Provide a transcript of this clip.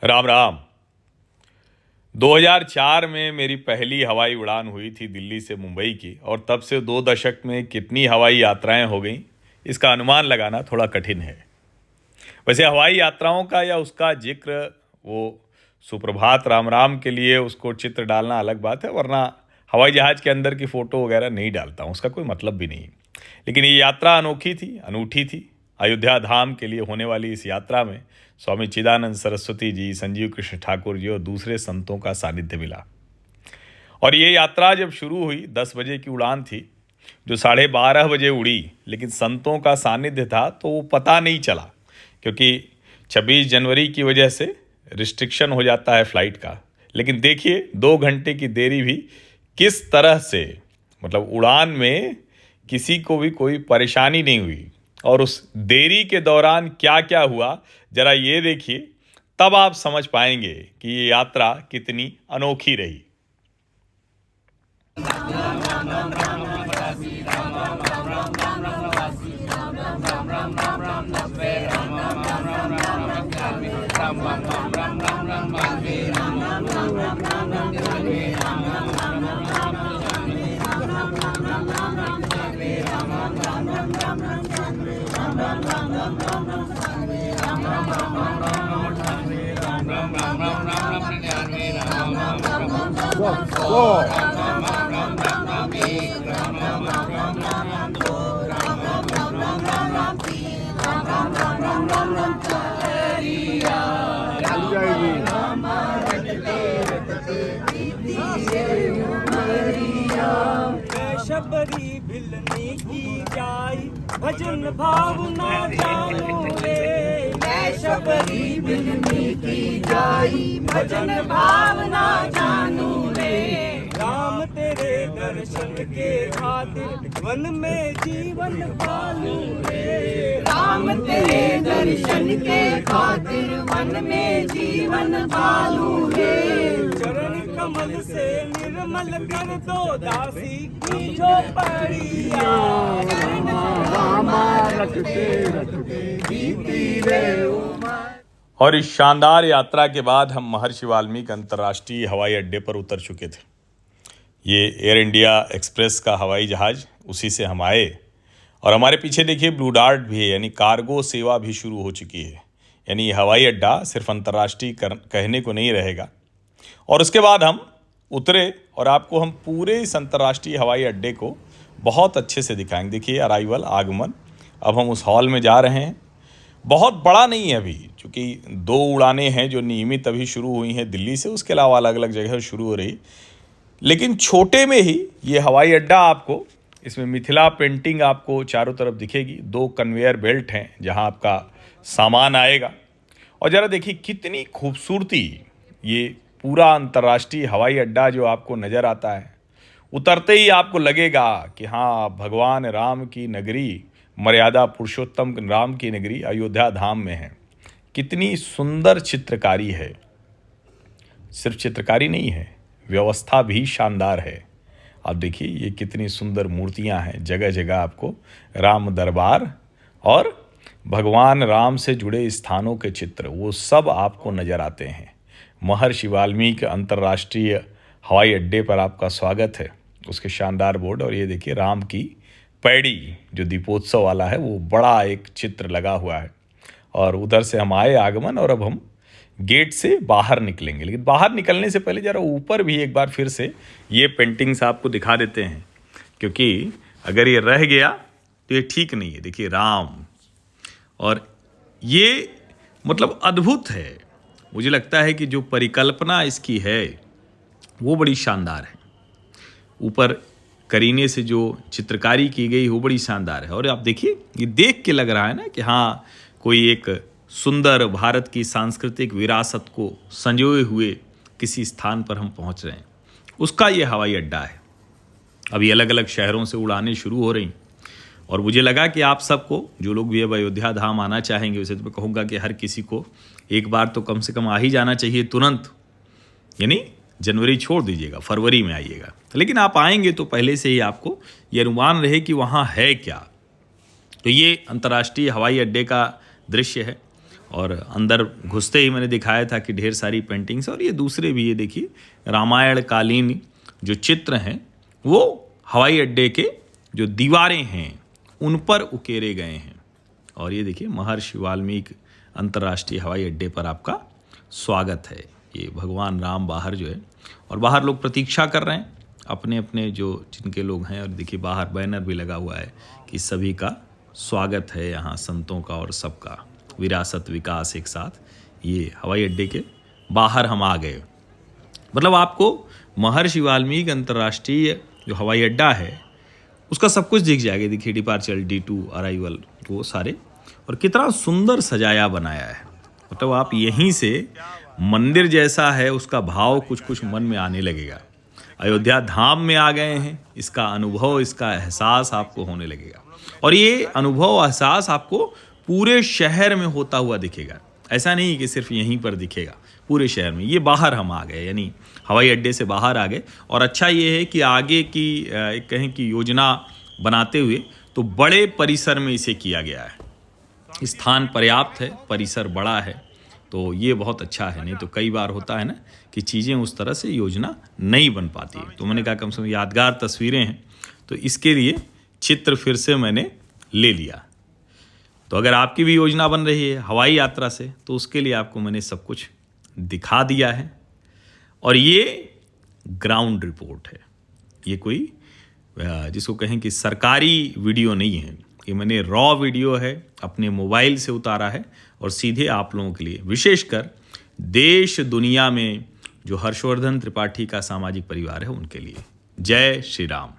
राम राम। 2004 में मेरी पहली हवाई उड़ान हुई थी दिल्ली से मुंबई की, और तब से 2 दशक में कितनी हवाई यात्राएं हो गईं, इसका अनुमान लगाना थोड़ा कठिन है। वैसे हवाई यात्राओं का या उसका जिक्र, वो सुप्रभात राम राम के लिए उसको चित्र डालना अलग बात है, वरना हवाई जहाज़ के अंदर की फ़ोटो वगैरह नहीं डालता हूँ, उसका कोई मतलब भी नहीं। लेकिन ये यात्रा अनोखी थी, अनूठी थी। अयोध्या धाम के लिए होने वाली इस यात्रा में स्वामी चिदानंद सरस्वती जी, संजीव कृष्ण ठाकुर जी और दूसरे संतों का सानिध्य मिला। और ये यात्रा जब शुरू हुई, 10 बजे की उड़ान थी जो 12:30 बजे उड़ी, लेकिन संतों का सानिध्य था तो वो पता नहीं चला, क्योंकि 26 जनवरी की वजह से रिस्ट्रिक्शन हो जाता है फ्लाइट का। लेकिन देखिए, 2 घंटे की देरी भी किस तरह से, मतलब उड़ान में किसी को भी कोई परेशानी नहीं हुई। और उस देरी के दौरान क्या क्या हुआ, जरा ये देखिए, तब आप समझ पाएंगे कि ये यात्रा कितनी अनोखी रही। शबरी भिलनी की जाई भजन भावना जानू रे। मैं शबरी भिलनी की जाई भजन भावना जानू रे। राम तेरे दर्शन के खातिर वन में जीवन पालू रे। राम तेरे दर्शन के खातिर वन में जीवन पालू रे। चरण कमल से निर्मल कर दो दासी की झोपड़िया। और इस शानदार यात्रा के बाद हम महर्षि वाल्मीकि अंतर्राष्ट्रीय हवाई अड्डे पर उतर चुके थे। ये एयर इंडिया एक्सप्रेस का हवाई जहाज़, उसी से हम आए। और हमारे पीछे देखिए ब्लू डार्ट भी है, यानी कार्गो सेवा भी शुरू हो चुकी है। यानी हवाई अड्डा सिर्फ अंतर्राष्ट्रीय कहने को नहीं रहेगा। और उसके बाद हम उतरे और आपको हम पूरे इस अंतर्राष्ट्रीय हवाई अड्डे को बहुत अच्छे से दिखाएंगे। देखिए, अराइवल, आगमन। अब हम उस हॉल में जा रहे हैं। बहुत बड़ा नहीं है अभी, क्योंकि 2 उड़ानें हैं जो नियमित अभी शुरू हुई हैं दिल्ली से, उसके अलावा अलग अलग जगह शुरू हो रही। लेकिन छोटे में ही ये हवाई अड्डा, आपको इसमें मिथिला पेंटिंग आपको चारों तरफ दिखेगी। 2 कन्वेयर बेल्ट हैं जहां आपका सामान आएगा। और ज़रा देखिए कितनी खूबसूरती, ये पूरा अंतर्राष्ट्रीय हवाई अड्डा जो आपको नज़र आता है, उतरते ही आपको लगेगा कि हाँ, भगवान राम की नगरी, मर्यादा पुरुषोत्तम राम की नगरी अयोध्या धाम में है। कितनी सुंदर चित्रकारी है। सिर्फ चित्रकारी नहीं है, व्यवस्था भी शानदार है। आप देखिए ये कितनी सुंदर मूर्तियां हैं, जगह जगह आपको राम दरबार और भगवान राम से जुड़े स्थानों के चित्र, वो सब आपको नज़र आते हैं। महर्षि वाल्मीकि अंतर्राष्ट्रीय हवाई अड्डे पर आपका स्वागत है, उसके शानदार बोर्ड। और ये देखिए राम की पैड़ी जो दीपोत्सव वाला है, वो बड़ा एक चित्र लगा हुआ है। और उधर से हम आए आगमन, और अब हम गेट से बाहर निकलेंगे। लेकिन बाहर निकलने से पहले ज़रा ऊपर भी एक बार फिर से ये पेंटिंग्स आपको दिखा देते हैं, क्योंकि अगर ये रह गया तो ये ठीक नहीं है। देखिए राम, और ये मतलब अद्भुत है। मुझे लगता है कि जो परिकल्पना इसकी है वो बड़ी शानदार है। ऊपर करीने से जो चित्रकारी की गई वो बड़ी शानदार है। और आप देखिए, ये देख के लग रहा है ना कि हाँ, कोई एक सुंदर भारत की सांस्कृतिक विरासत को संजोए हुए किसी स्थान पर हम पहुंच रहे हैं। उसका ये हवाई अड्डा है। अभी अलग अलग शहरों से उड़ानें शुरू हो रही, और मुझे लगा कि आप सबको, जो लोग भी अब अयोध्या धाम आना चाहेंगे, उसे तो मैं कहूँगा कि हर किसी को एक बार तो कम से कम आ ही जाना चाहिए तुरंत। यानी जनवरी छोड़ दीजिएगा, फरवरी में आइएगा। लेकिन आप आएंगे तो पहले से ही आपको ये अनुमान रहे कि वहाँ है क्या। तो ये अंतर्राष्ट्रीय हवाई अड्डे का दृश्य है। और अंदर घुसते ही मैंने दिखाया था कि ढेर सारी पेंटिंग्स और ये दूसरे भी, ये देखिए रामायण कालीन जो चित्र हैं वो हवाई अड्डे के जो दीवारें हैं उन पर उकेरे गए हैं। और ये देखिए महर्षि वाल्मीकि अंतर्राष्ट्रीय हवाई अड्डे पर आपका स्वागत है। ये भगवान राम बाहर जो है, और बाहर लोग प्रतीक्षा कर रहे हैं अपने अपने जो जिनके लोग हैं। और देखिए बाहर बैनर भी लगा हुआ है कि सभी का स्वागत है यहाँ, संतों का और सबका, विरासत विकास एक साथ। ये हवाई अड्डे के बाहर हम आ गए। मतलब आपको महर्षि वाल्मीकि अंतर्राष्ट्रीय जो हवाई अड्डा है उसका सब कुछ दिख जाएगा। देखिए डिपार्चर, D2, अराइवल, वो सारे, और कितना सुंदर सजाया बनाया है। मतलब आप यहीं से मंदिर जैसा है उसका भाव कुछ कुछ मन में आने लगेगा। अयोध्या धाम में आ गए हैं, इसका अनुभव, इसका एहसास आपको होने लगेगा। और ये अनुभव एहसास आपको पूरे शहर में होता हुआ दिखेगा। ऐसा नहीं कि सिर्फ यहीं पर दिखेगा, पूरे शहर में। ये बाहर हम आ गए, यानी हवाई अड्डे से बाहर आ गए। और अच्छा ये है कि आगे की कहें कि योजना बनाते हुए तो बड़े परिसर में इसे किया गया है। स्थान पर्याप्त है, परिसर बड़ा है, तो ये बहुत अच्छा है। नहीं तो कई बार होता है ना कि चीज़ें उस तरह से योजना नहीं बन पाती। तो मैंने कहा कम से कम यादगार तस्वीरें हैं, तो इसके लिए चित्र फिर से मैंने ले लिया। तो अगर आपकी भी योजना बन रही है हवाई यात्रा से, तो उसके लिए आपको मैंने सब कुछ दिखा दिया है। और ये ग्राउंड रिपोर्ट है, ये कोई जिसको कहें कि सरकारी वीडियो नहीं है। ये मैंने रॉ वीडियो है, अपने मोबाइल से उतारा है और सीधे आप लोगों के लिए, विशेषकर देश दुनिया में जो हर्षवर्धन त्रिपाठी का सामाजिक परिवार है उनके लिए। जय श्री राम।